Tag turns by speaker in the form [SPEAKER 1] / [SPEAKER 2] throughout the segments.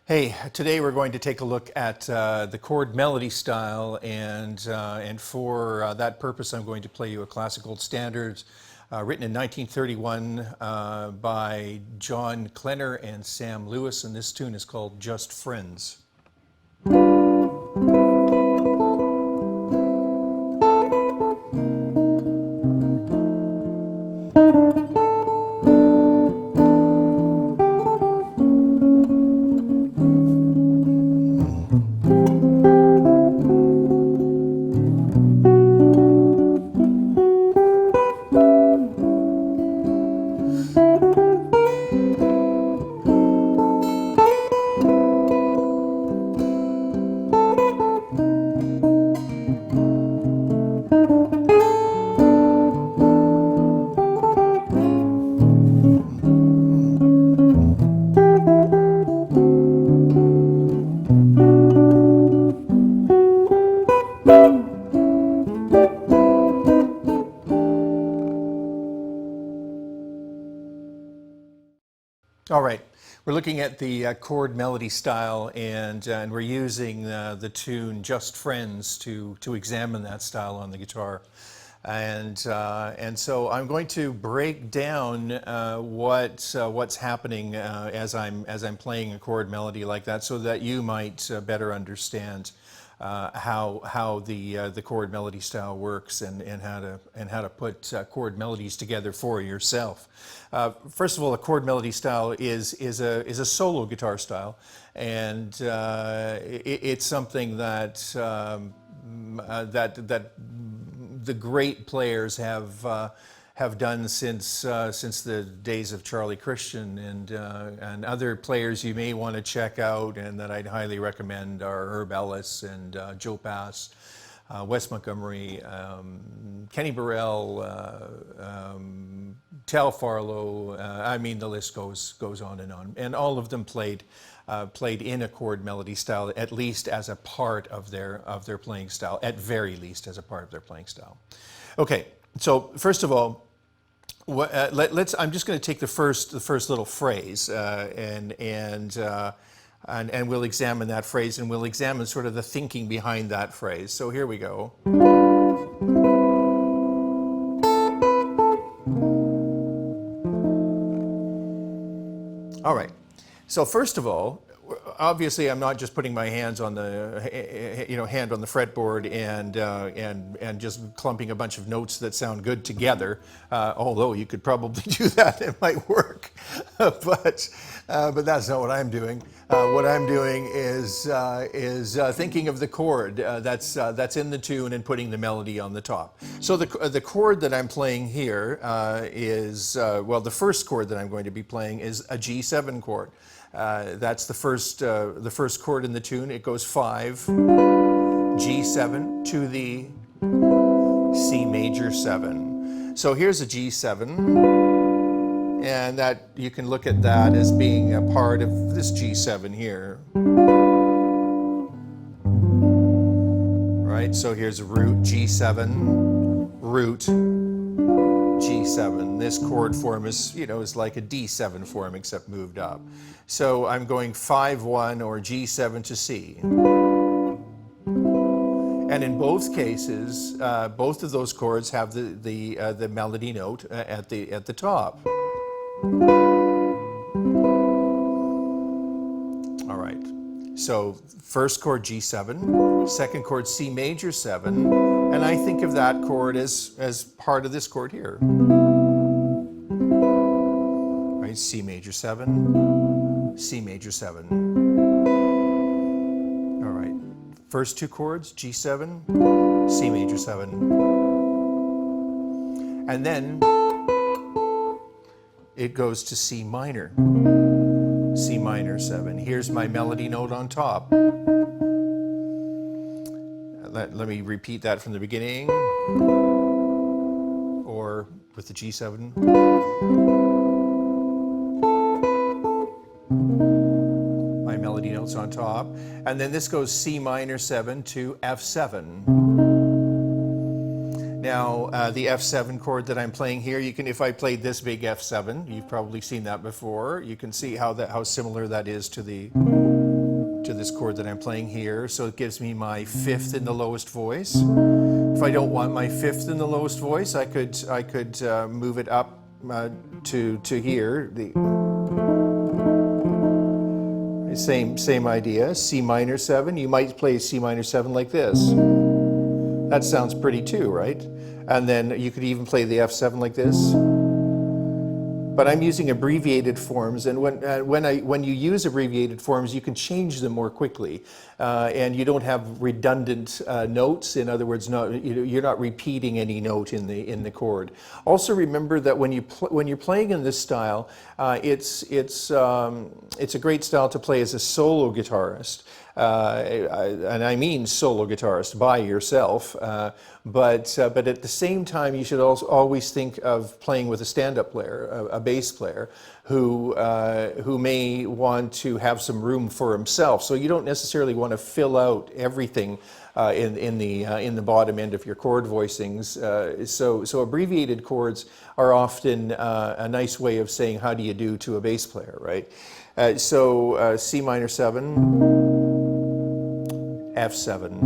[SPEAKER 1] Hey, today we're going to take a look at the chord melody style, and for that purpose, I'm going to play you a classical standard written in 1931 by John Klenner and Sam Lewis, and this tune is called Just Friends. All right, we're looking at the chord melody style, and we're using the tune "Just Friends" to examine that style on the guitar, and so I'm going to break down what's happening as I'm playing a chord melody like that, so that you might better understand how the chord melody style works, and how to put chord melodies together for yourself. First of all, a chord melody style is a solo guitar style, and it's something that that the great players have done since the days of Charlie Christian, and other players you may want to check out, and that I'd highly recommend are Herb Ellis and Joe Pass, Wes Montgomery, Kenny Burrell, Tal Farlow. I mean, the list goes on, and all of them played in a chord melody style, at least as a part of their playing style, at very least as a part of their playing style. Okay, so first of all, I'm just going to take the first little phrase, and we'll examine that phrase, and we'll examine sort of the thinking behind that phrase. So here we go. All right. So first of all, obviously, I'm not just putting my hands on the hand on the fretboard and just clumping a bunch of notes that sound good together. Although you could probably do that, it might work, but that's not what I'm doing. What I'm doing is thinking of the chord that's in the tune and putting the melody on the top. So the chord that I'm playing here is the first chord that I'm going to be playing is a G7 chord. That's the first chord in the tune. It goes 5, G7 to the C major 7. So here's a G7, and that you can look at that as being a part of this G7 here. Right? So here's a root G7, root G7. This chord form is like a D7 form except moved up. So I'm going 5-1 or G7 to C. And in both cases, both of those chords have the melody note at the top. All right. So first chord G7, second chord C major 7, and I think of that chord as part of this chord here. Right, C major 7, C major 7. All right, first two chords G7, C major 7, and then it goes to C minor. C minor 7. Here's my melody note on top. Let me repeat that from the beginning, or with the G7. My melody note's on top. And then this goes C minor 7 to F7. Now, the F7 chord that I'm playing here, if I played this big F7, you've probably seen that before. You can see how similar that is to the this chord that I'm playing here. So it gives me my fifth in the lowest voice. If I don't want my fifth in the lowest voice, I could move it up to here. The same idea. C minor 7. You might play C minor 7 like this. That sounds pretty too, right? And then you could even play the F7 like this. But I'm using abbreviated forms, and when you use abbreviated forms, you can change them more quickly, and you don't have redundant notes. In other words, you're not repeating any note in the chord. Also, remember that when you're playing in this style, it's a great style to play as a solo guitarist. And I mean solo guitarist by yourself, but at the same time you should also always think of playing with a stand-up player, a bass player, who may want to have some room for himself. So you don't necessarily want to fill out everything in the bottom end of your chord voicings. So abbreviated chords are often a nice way of saying how do you do to a bass player, right? So C minor 7. F7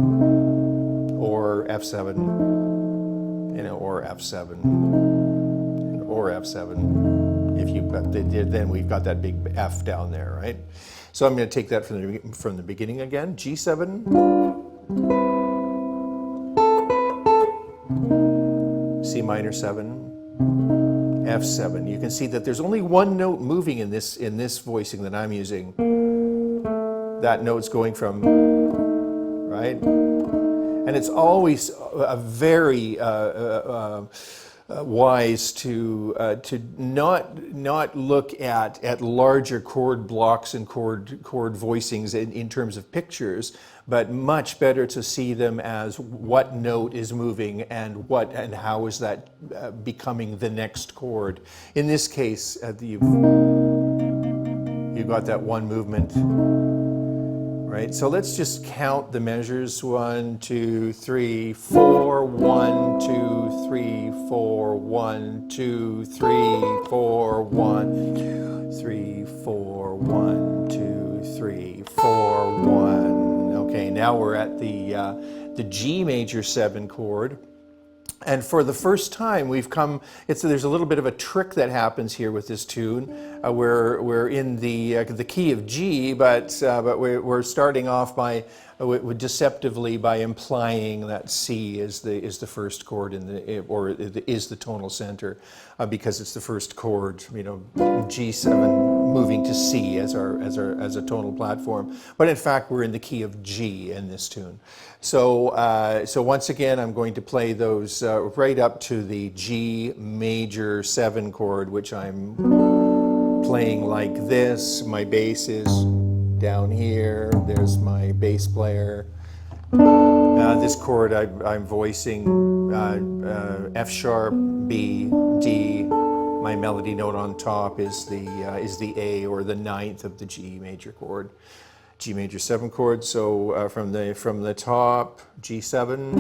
[SPEAKER 1] or F7, or F7 or F7. If you then we've got that big F down there, right? So I'm going to take that from the beginning again. G7, C minor 7, F7. You can see that there's only one note moving in this voicing that I'm using. That note's going from. Right? And it's always a very wise to not look at larger chord blocks and chord voicings in terms of pictures, but much better to see them as what note is moving and how is that becoming the next chord. In this case, you've got that one movement. Right, so let's just count the measures. 1, 2, 3, 4, 1, 2, 3, 4, 1, 2, 3, 4, 1, 2, 3, 4, 1, 2, 3, 4, 1. Okay, now we're at the G major 7 chord. And for the first time, there's a little bit of a trick that happens here with this tune. We're in the key of G, but we're starting off deceptively by implying that C is the first chord is the tonal center, because it's the first chord. G7 moving to C as a tonal platform. But in fact, we're in the key of G in this tune. So once again, I'm going to play those right up to the G major 7 chord, which I'm playing like this. My bass is down here. There's my bass player. This chord I'm voicing F sharp, B, D. My melody note on top is the A, or the 9th of the G major chord. G major 7 chord. So from the top, G7,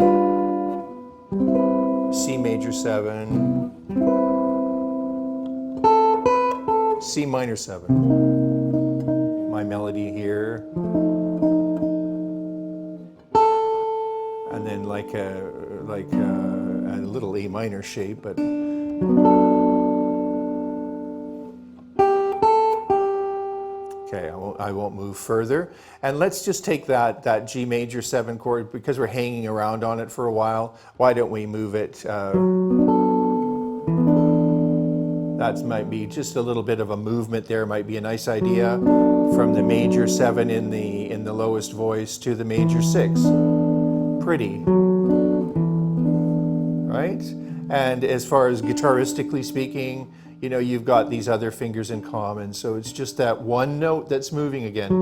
[SPEAKER 1] C major 7, C minor 7. My melody here, and then like a little A minor shape, but. Okay, I won't move further. And let's just take that G major 7 chord, because we're hanging around on it for a while. Why don't we move it? That might be just a little bit of a movement there, might be a nice idea. From the major 7 in the lowest voice to the major 6. Pretty. Right? And as far as guitaristically speaking, you've got these other fingers in common, so it's just that one note that's moving again,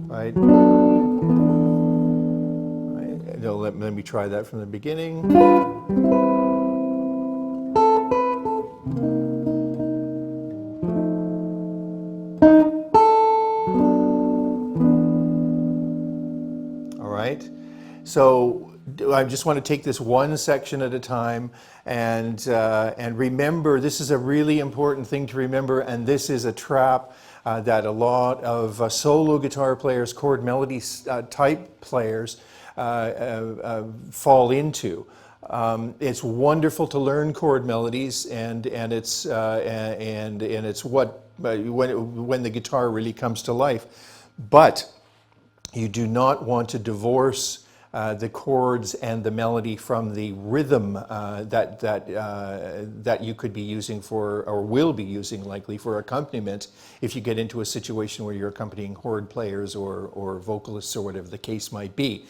[SPEAKER 1] right? Let me try that from the beginning. All right, so I just want to take this one section at a time, and remember, this is a really important thing to remember, and this is a trap that a lot of solo guitar players, chord melody type players fall into. It's wonderful to learn chord melodies, and it's what when the guitar really comes to life, but you do not want to divorce the chords and the melody from the rhythm that you could be using for, or will be using likely for accompaniment if you get into a situation where you're accompanying chord players or vocalists or whatever the case might be.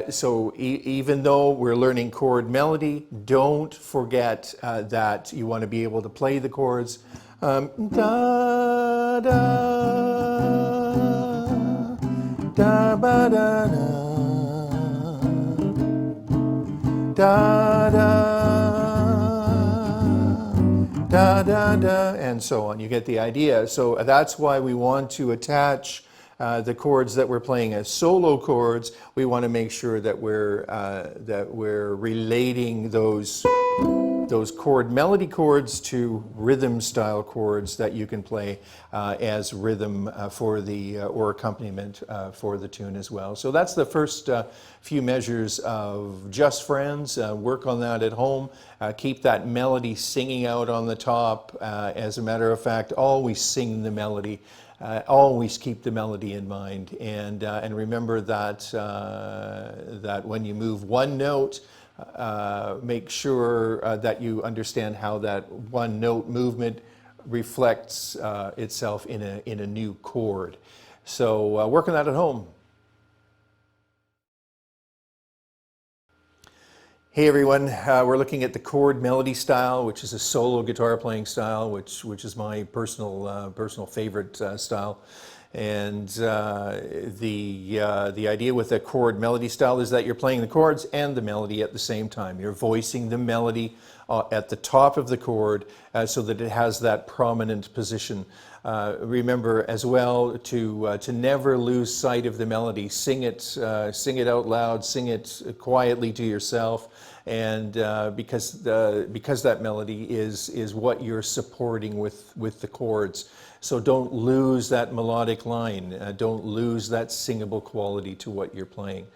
[SPEAKER 1] So even though we're learning chord melody, don't forget that you want to be able to play the chords. Da, da, da, ba, da, da. Da, da, da, da, and so on. You get the idea. So that's why we want to attach the chords that we're playing as solo chords. We want to make sure that we're relating those chord melody chords to rhythm style chords that you can play as rhythm for the or accompaniment for the tune as well. So that's the first few measures of Just Friends. Work on that at home. Keep that melody singing out on the top. As a matter of fact, always sing the melody. Always keep the melody in mind, and remember that that when you move one note, make sure that you understand how that one note movement reflects itself in a new chord. So work on that at home. Hey everyone, we're looking at the chord melody style, which is a solo guitar playing style, which is my personal favorite style. And the idea with the chord melody style is that you're playing the chords and the melody at the same time. You're voicing the melody at the top of the chord so that it has that prominent position. Remember as well to never lose sight of the melody. Sing it out loud, sing it quietly to yourself, and because that melody is what you're supporting with the chords. So don't lose that melodic line. Don't lose that singable quality to what you're playing.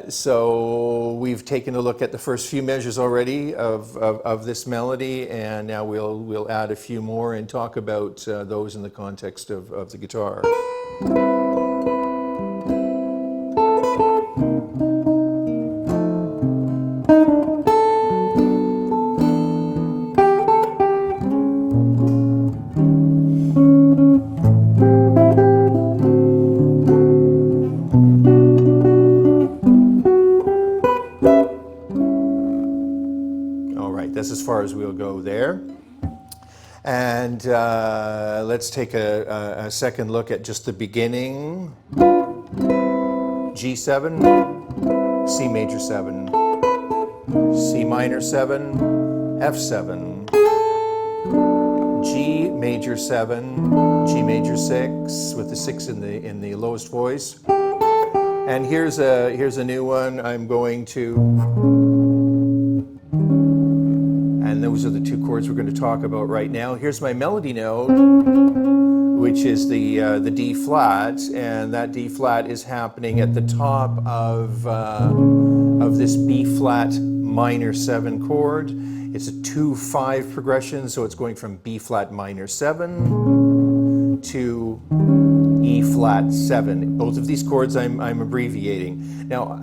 [SPEAKER 1] So we've taken a look at the first few measures already of this melody, and now we'll add a few more and talk about those in the context of the guitar. That's as far as we'll go there. And let's take a second look at just the beginning. G7, C major 7, C minor 7, F7, G major 7, G major 6 with the 6 in the lowest voice. And here's a new one. I'm going to. And those are the two chords we're going to talk about right now. Here's my melody note, which is the D flat, and that D flat is happening at the top of this B flat minor 7 chord. It's a 2-5 progression, so it's going from B flat minor 7 to E flat 7. Both of these chords I'm abbreviating. Now,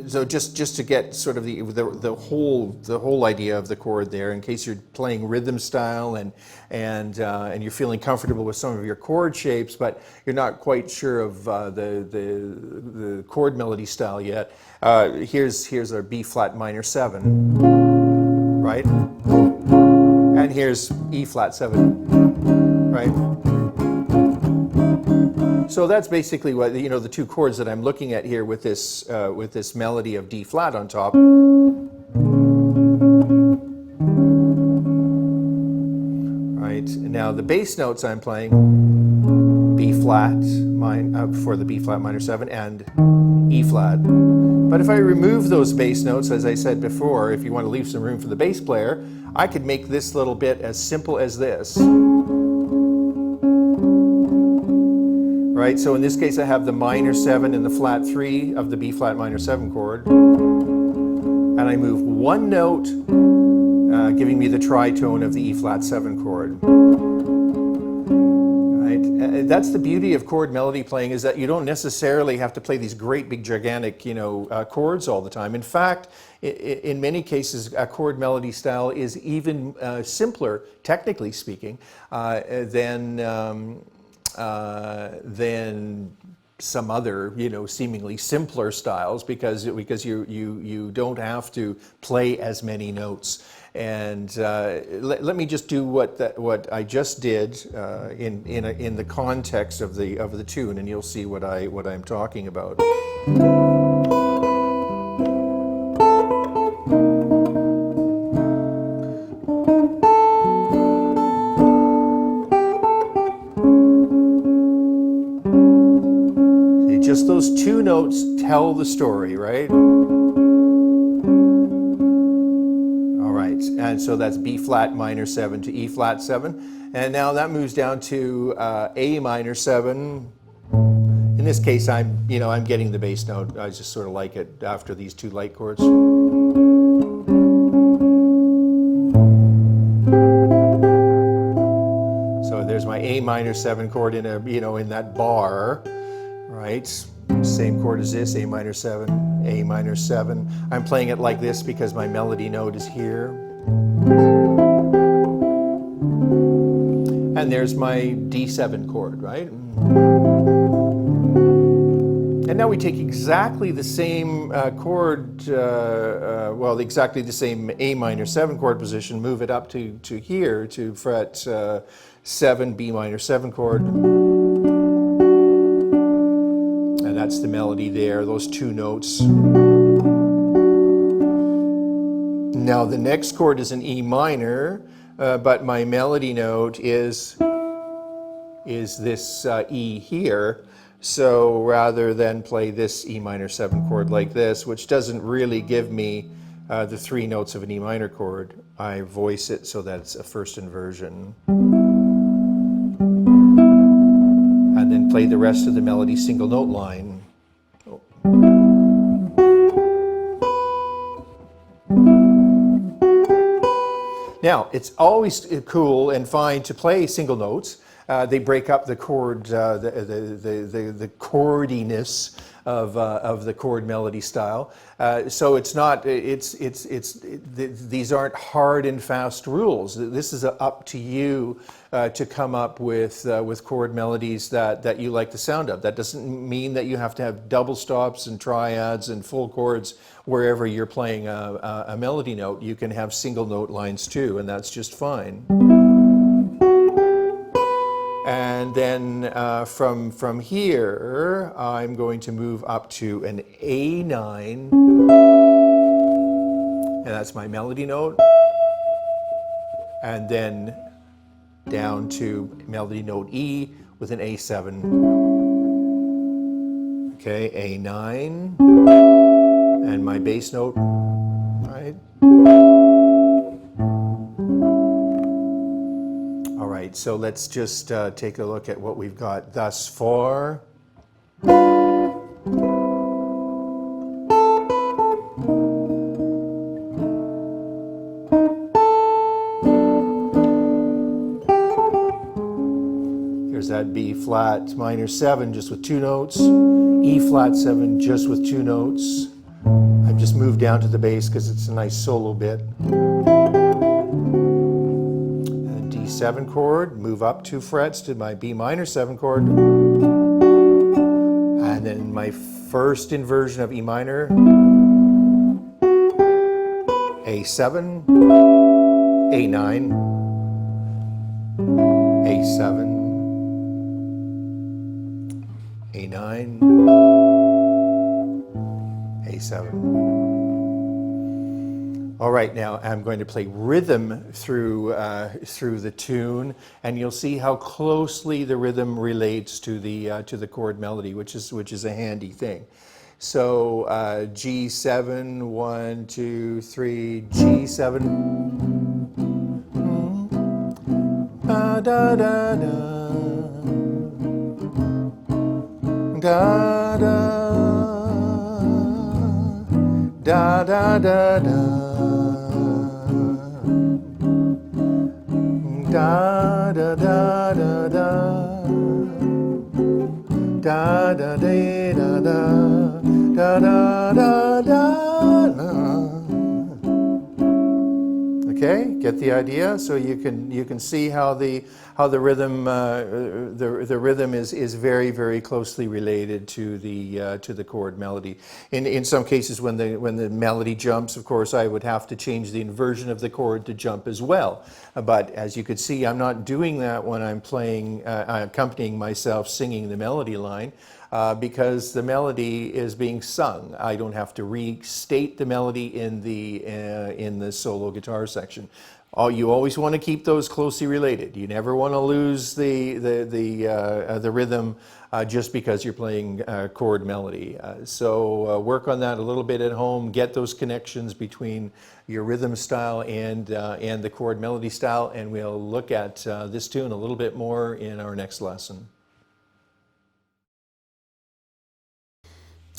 [SPEAKER 1] so just to get sort of the whole idea of the chord there, in case you're playing rhythm style and you're feeling comfortable with some of your chord shapes, but you're not quite sure of the chord melody style yet. Here's our B flat minor 7, right? And here's E flat 7, right? So that's basically what the two chords that I'm looking at here with this melody of D flat on top. Right, now the bass notes I'm playing, B flat for the B flat minor 7 and E flat. But if I remove those bass notes, as I said before, if you want to leave some room for the bass player, I could make this little bit as simple as this. Right, so in this case I have the minor 7 and the flat 3 of the B flat minor 7 chord, and I move one note, giving me the tritone of the E flat 7 chord. Right, that's the beauty of chord melody playing, is that you don't necessarily have to play these great big gigantic chords all the time. In fact, in many cases a chord melody style is even simpler, technically speaking, than some other, seemingly simpler styles, because you don't have to play as many notes. And let me just do what I just did in the context of the tune, and you'll see what I'm talking about. Just those two notes tell the story, right? All right, and so that's B flat minor 7 to E flat 7. And now that moves down to A minor 7. In this case, I'm getting the bass note. I just sort of like it after these two light chords. So there's my A minor 7 chord in in that bar. Right, same chord as this, A minor 7, A minor 7. I'm playing it like this because my melody note is here. And there's my D7 chord, right? And now we take exactly the same chord, exactly the same A minor 7 chord position, move it up to here, to fret 7, B minor 7 chord. And that's the melody there, those two notes. Now the next chord is an E minor, but my melody note is this E here. So rather than play this E minor 7 chord like this, which doesn't really give me the three notes of an E minor chord, I voice it so that it's a first inversion. And then play the rest of the melody single note line. Now, it's always cool and fine to play single notes. They break up the chord, the chordiness of the chord melody style. So it's not, these aren't hard and fast rules. This is up to you to come up with chord melodies that you like the sound of. That doesn't mean that you have to have double stops and triads and full chords wherever you're playing a melody note. You can have single note lines too, and that's just fine. And then from here, I'm going to move up to an A9, and that's my melody note, and then down to melody note E with an A7. Okay, A9, and my bass note, right? All right, so let's just take a look at what we've got thus far. There's that B flat minor 7 just with two notes, E flat 7 just with two notes. I've just moved down to the bass because it's a nice solo bit. D7 chord, move up 2 frets to my B minor 7 chord, and then my first inversion of E minor, A7, A9, A7, A9, A7. All right, now I'm going to play rhythm through the tune, and you'll see how closely the rhythm relates to the chord melody, which is a handy thing. So G7, 1, 2, 3, G7, da da da da da da da da. Da da da da da da da da da da da da. Okay, get the idea. So you can see how the rhythm the rhythm is very closely related to the chord melody. In some cases, when the melody jumps, of course, I would have to change the inversion of the chord to jump as well. But as you could see, I'm not doing that when I'm playing accompanying myself singing the melody line. Because the melody is being sung. I don't have to restate the melody in the solo guitar section. You always want to keep those closely related. You never want to lose the rhythm just because you're playing chord melody. So work on that a little bit at home. Get those connections between your rhythm style and the chord melody style, and we'll look at this tune a little bit more in our next lesson.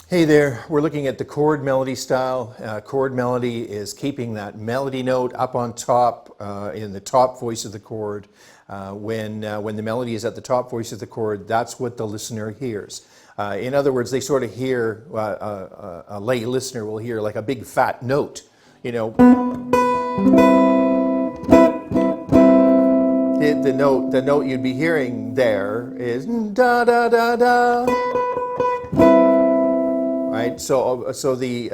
[SPEAKER 1] Hey there, we're looking at the chord melody style. Chord melody is keeping that melody note up on top in the top voice of the chord. When the melody is at the top voice of the chord, that's what the listener hears. In other words, they sort of hear, a lay listener will hear like a big fat note, you know. The note you'd be hearing there is da da da da. Right, so you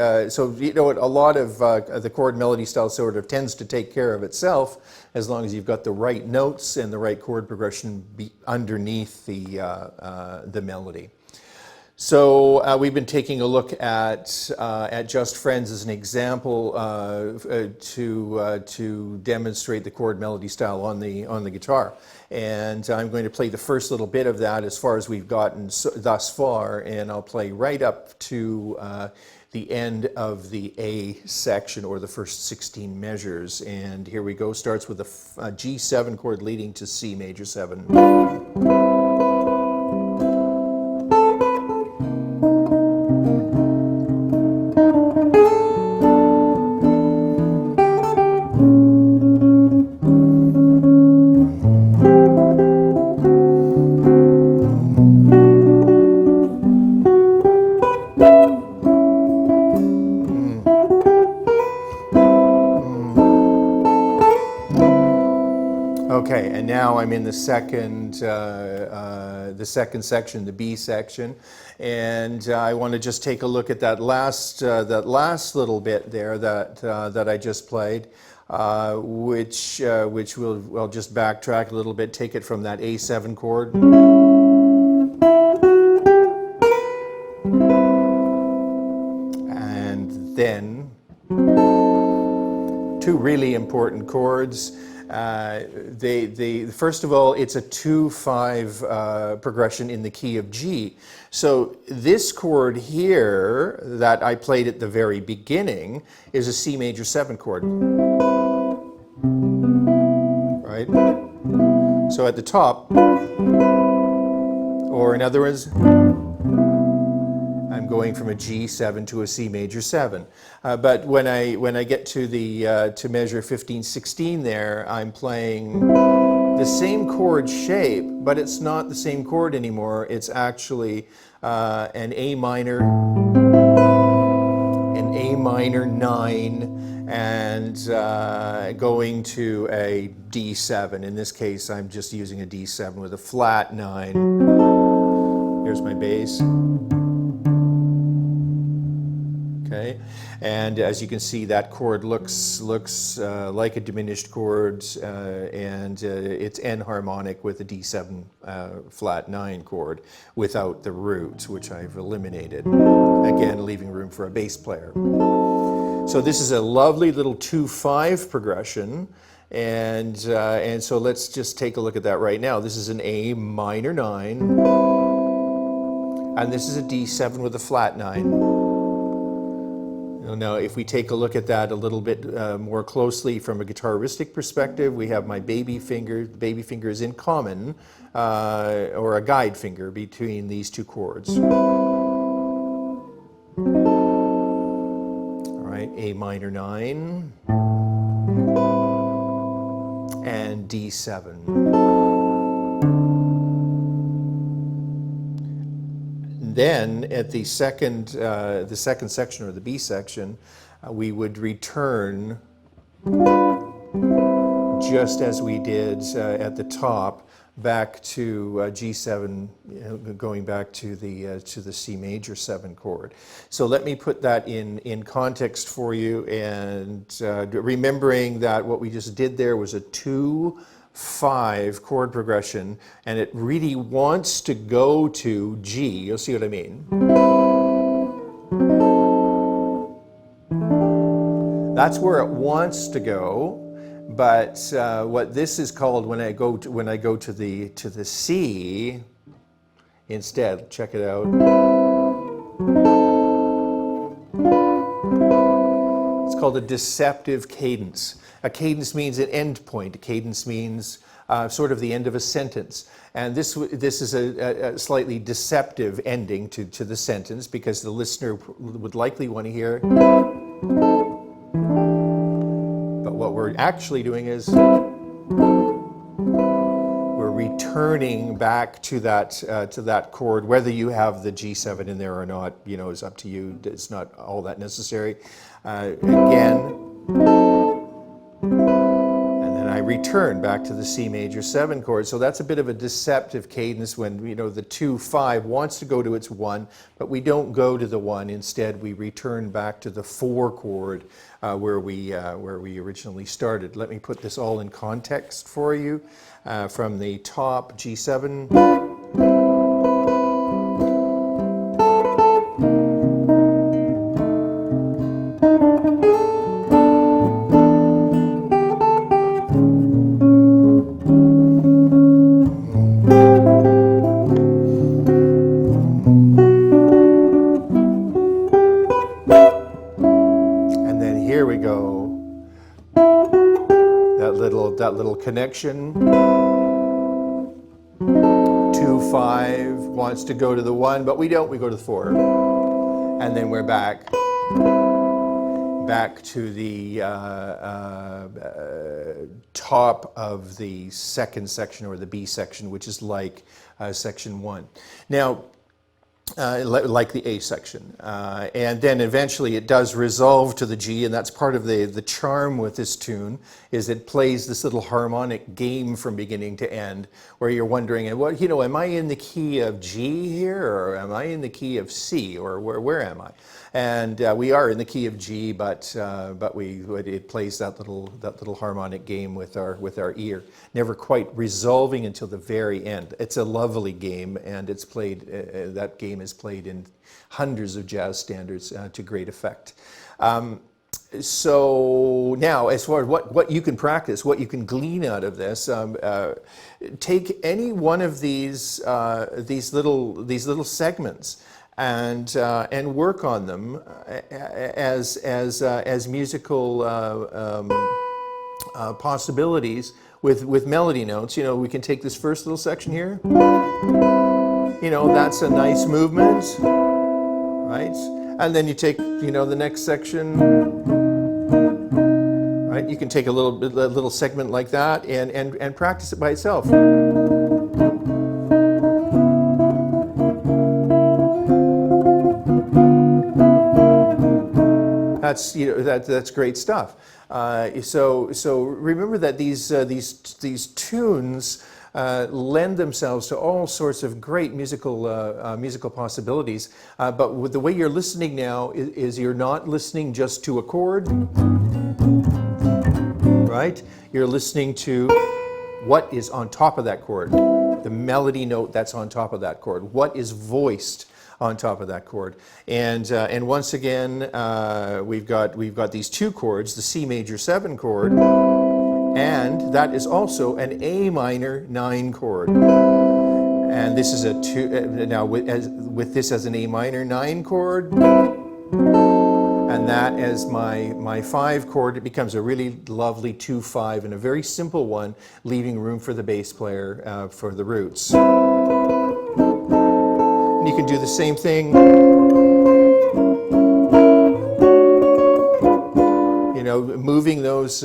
[SPEAKER 1] know what, a lot of the chord melody style sort of tends to take care of itself as long as you've got the right notes and the right chord progression underneath the melody. So we've been taking a look at Just Friends as an example to demonstrate the chord melody style on the guitar. And I'm going to play the first little bit of that as far as we've gotten thus far, and I'll play right up to the end of the A section, or the first 16 measures. And here we go. Starts with a G7 chord leading to C major 7. Okay, and now I'm in the second section, the B section, and I want to just take a look at that last little bit there that I just played, which we'll just backtrack a little bit, take it from that A7 chord. And then two really important chords. First of all, it's a 2-5 progression in the key of G. So this chord here that I played at the very beginning is a C major 7 chord. Right? So at the top, or in other words, I'm going from a G7 to a C major 7. But when I get to to measure 15-16 there, I'm playing the same chord shape, but it's not the same chord anymore. It's actually an A minor 9, and going to a D7. In this case, I'm just using a D7 with a flat 9. Here's my bass. Okay, and as you can see, that chord looks like a diminished chord, and it's enharmonic with the D7 flat 9 chord without the root, which I've eliminated, again leaving room for a bass player. So this is a lovely little 2/5 progression, and so let's just take a look at that right now. This is an A minor 9, and this is a D7 with a flat 9. Now, if we take a look at that a little bit more closely from a guitaristic perspective, we have my baby finger. The baby finger is in common, or a guide finger between these two chords. All right, A minor 9 and D7. Then at the second section, or the B section, we would return just as we did at the top, back to G7, going back to the C major 7 chord. So let me put that in context for you, and remembering that what we just did there was a 2/5 chord progression, and it really wants to go to G. You'll see what I mean. That's where it wants to go, but what this is called when I go to the C instead. Check it out. It's called a deceptive cadence. A cadence means an end point. A cadence means sort of the end of a sentence. And this is a slightly deceptive ending to the sentence, because the listener would likely want to hear. But what we're actually doing is we're returning back to that chord. Whether you have the G7 in there or not, is up to you. It's not all that necessary. Again. I return back to the C major 7 chord. So that's a bit of a deceptive cadence when the 2/5 wants to go to its 1, but we don't go to the 1. Instead, we return back to the 4 chord where we originally started. Let me put this all in context for you. From the top, G7. That little connection. 2/5 wants to go to the 1, but we don't. We go to the 4, and then we're back to the top of the second section, or the B section, which is like section 1. Now. Like the A section. And then eventually it does resolve to the G, and that's part of the charm with this tune, is it plays this little harmonic game from beginning to end, where you're wondering, am I in the key of G here, or am I in the key of C, or where am I? And we are in the key of G, but it plays that little harmonic game with our ear, never quite resolving until the very end. It's a lovely game, and it's played. That game is played in hundreds of jazz standards to great effect. So now, as far as what you can practice, what you can glean out of this, take any one of these little segments and work on them as musical possibilities with melody notes. We can take this first little section here. That's a nice movement, right? And then you take, the next section, right? You can take a little segment like that and practice it by itself. That's great stuff. So remember that these tunes lend themselves to all sorts of great musical possibilities. But with the way you're listening now is you're not listening just to a chord, right? You're listening to what is on top of that chord, the melody note that's on top of that chord, what is voiced on top of that chord. And once again, we've got these two chords, the C major 7 chord, and that is also an A minor 9 chord. And this is a now with this as an A minor 9 chord, and that as my 5 chord, it becomes a really lovely 2-5 and a very simple one, leaving room for the bass player for the roots. And you can do the same thing, you know, moving those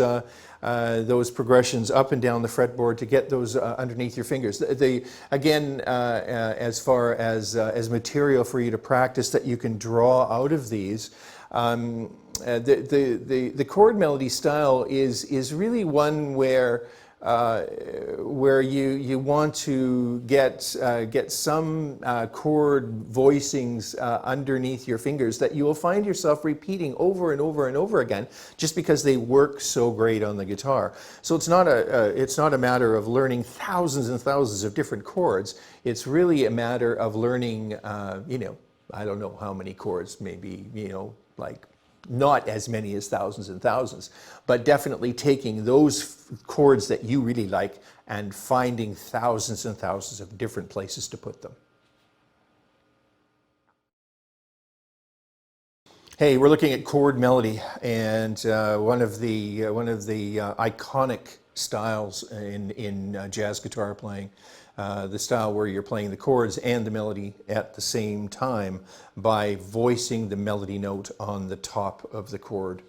[SPEAKER 1] progressions up and down the fretboard to get those underneath your fingers. Again, as far as material for you to practice that you can draw out of these, the chord melody style is really one where you want to get some chord voicings underneath your fingers that you will find yourself repeating over and over and over again, just because they work so great on the guitar. So it's not a matter of learning thousands and thousands of different chords. It's really a matter of learning, you know, I don't know how many chords, maybe, you know, like not as many as thousands and thousands, but definitely taking those chords that you really like and finding thousands and thousands of different places to put them. Hey, we're looking at chord melody, and one of the iconic styles in jazz guitar playing. The style where you're playing the chords and the melody at the same time by voicing the melody note on the top of the chord.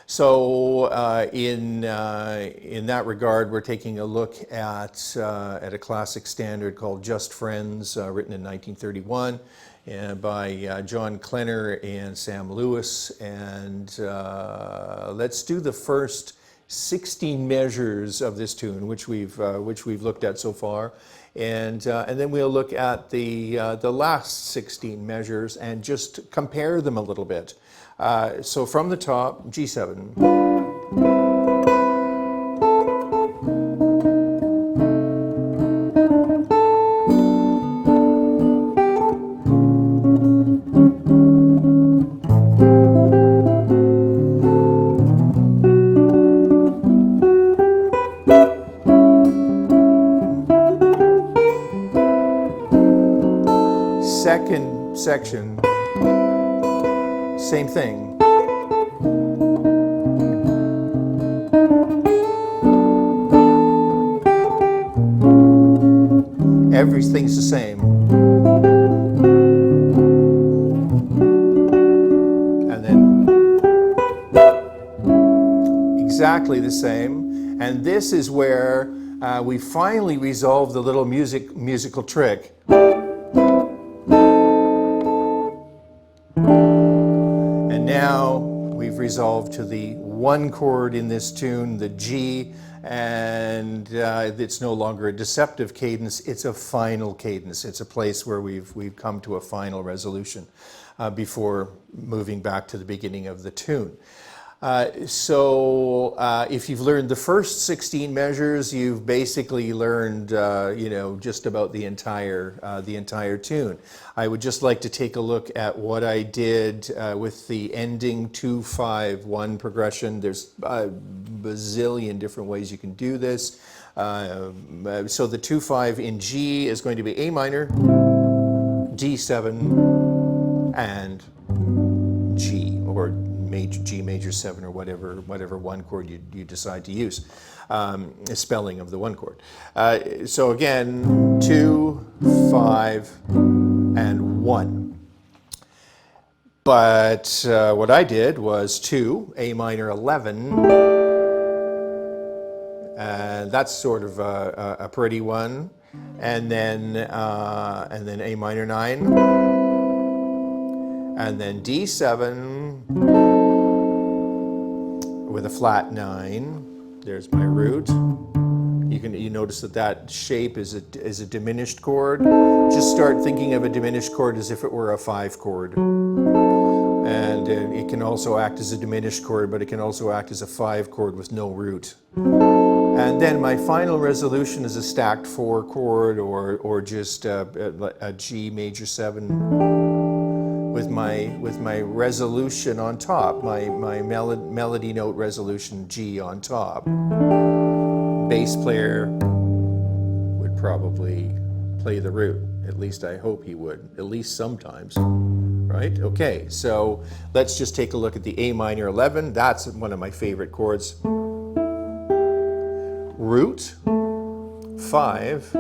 [SPEAKER 1] So in that regard, we're taking a look at a classic standard called Just Friends, written in 1931 by John Klenner and Sam Lewis. And let's do the first 16 measures of this tune, which we've looked at so far. And then we'll look at the last 16 measures and just compare them a little bit. So from the top, G7. Second section, same thing. Everything's the same. And then exactly the same. And this is where we finally resolve the little musical trick. Now we've resolved to the 1 chord in this tune, the G, and it's no longer a deceptive cadence, it's a final cadence. It's a place where we've come to a final resolution before moving back to the beginning of the tune. So if you've learned the first 16 measures, you've basically learned, you know, just about the entire tune. I would just like to take a look at what I did with the ending 2-5-1 progression. There's a bazillion different ways you can do this. So the 2-5 in G is going to be A minor, D7, and G, or G major 7, or whatever 1 chord you decide to use, spelling of the 1 chord. So again, 2, 5, and 1. But what I did was 2, A minor 11, that's sort of a pretty one, and then A minor 9, and then D7 with a flat 9. There's my root. You notice that shape is a diminished chord. Just start thinking of a diminished chord as if it were a 5 chord. And it can also act as a diminished chord, but it can also act as a 5 chord with no root. And then my final resolution is a stacked 4 chord, or just a G major 7. with my resolution on top, my melody note resolution G on top. Bass player would probably play the root. At least I hope he would, at least sometimes. Right? Okay, so let's just take a look at the A minor 11. That's one of my favorite chords. Root, 5,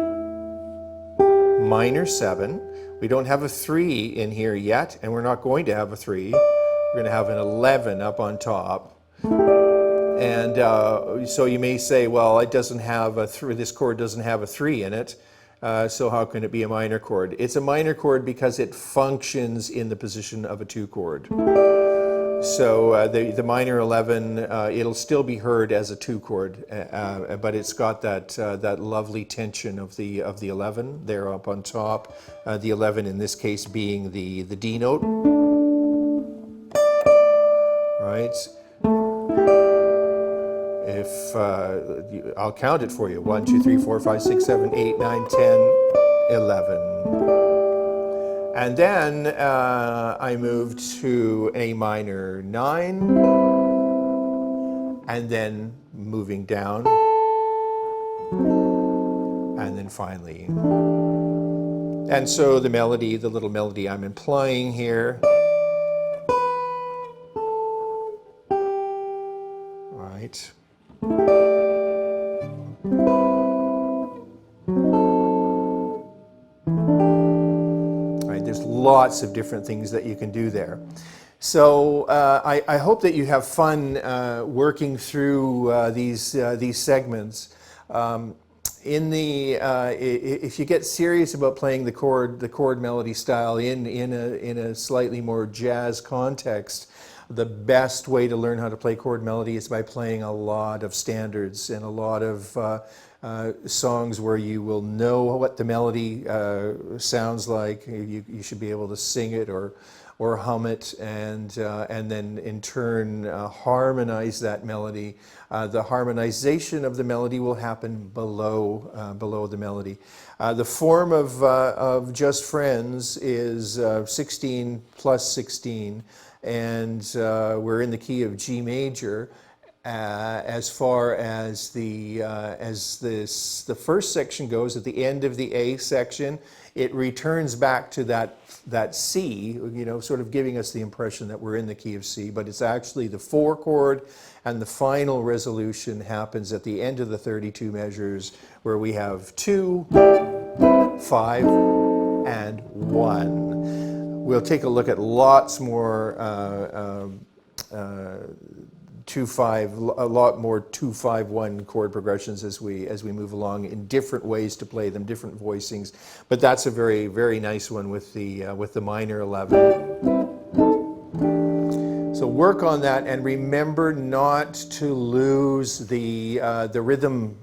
[SPEAKER 1] minor 7. We don't have a 3 in here yet, and we're not going to have a 3. We're going to have an 11 up on top. And so you may say, well, it doesn't have a 3, this chord doesn't have a 3 in it, so how can it be a minor chord? It's a minor chord because it functions in the position of a 2 chord. So the minor 11, it'll still be heard as a 2 chord, but it's got that lovely tension of the 11 there up on top. The 11 in this case being the D note, right? If I'll count it for you: 1, 2, 3, 4, 5, 6, 7, 8, 9, 10, 11. And then I moved to A minor 9, and then moving down, and then finally. And so the melody, the little melody I'm implying here, right? There's lots of different things that you can do there. So I hope that you have fun working through these segments. If you get serious about playing the chord melody style in a slightly more jazz context, the best way to learn how to play chord melody is by playing a lot of standards and a lot of songs where you will know what the melody sounds like. You should be able to sing it or hum it, and then in turn harmonize that melody. The harmonization of the melody will happen below the melody. The form of Just Friends is 16 plus 16, and we're in the key of G major. As far as the first section goes, at the end of the A section, it returns back to that C, you know, sort of giving us the impression that we're in the key of C, but it's actually the 4 chord, and the final resolution happens at the end of the 32 measures, where we have 2, 5, and 1. We'll take a look at lots more 2-5, a lot more 2-5-1 chord progressions as we move along, in different ways to play them, different voicings. But that's a very, very nice one with the minor 11. So work on that, and remember not to lose the rhythm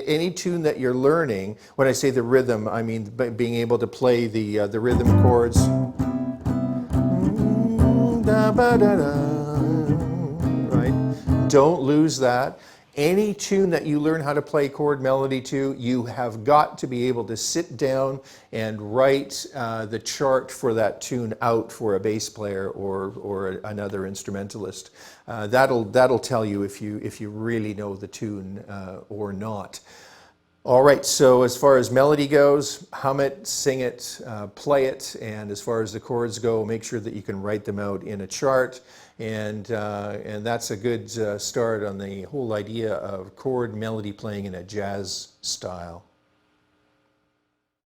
[SPEAKER 1] any tune that you're learning. When I say the rhythm, I mean being able to play the rhythm chords. Right? Don't lose that. Any tune that you learn how to play chord melody to, you have got to be able to sit down and write the chart for that tune out for a bass player or another instrumentalist. That'll tell you if you really know the tune or not. All right, so as far as melody goes, hum it, sing it, play it, and as far as the chords go, make sure that you can write them out in a chart, and that's a good start on the whole idea of chord melody playing in a jazz style.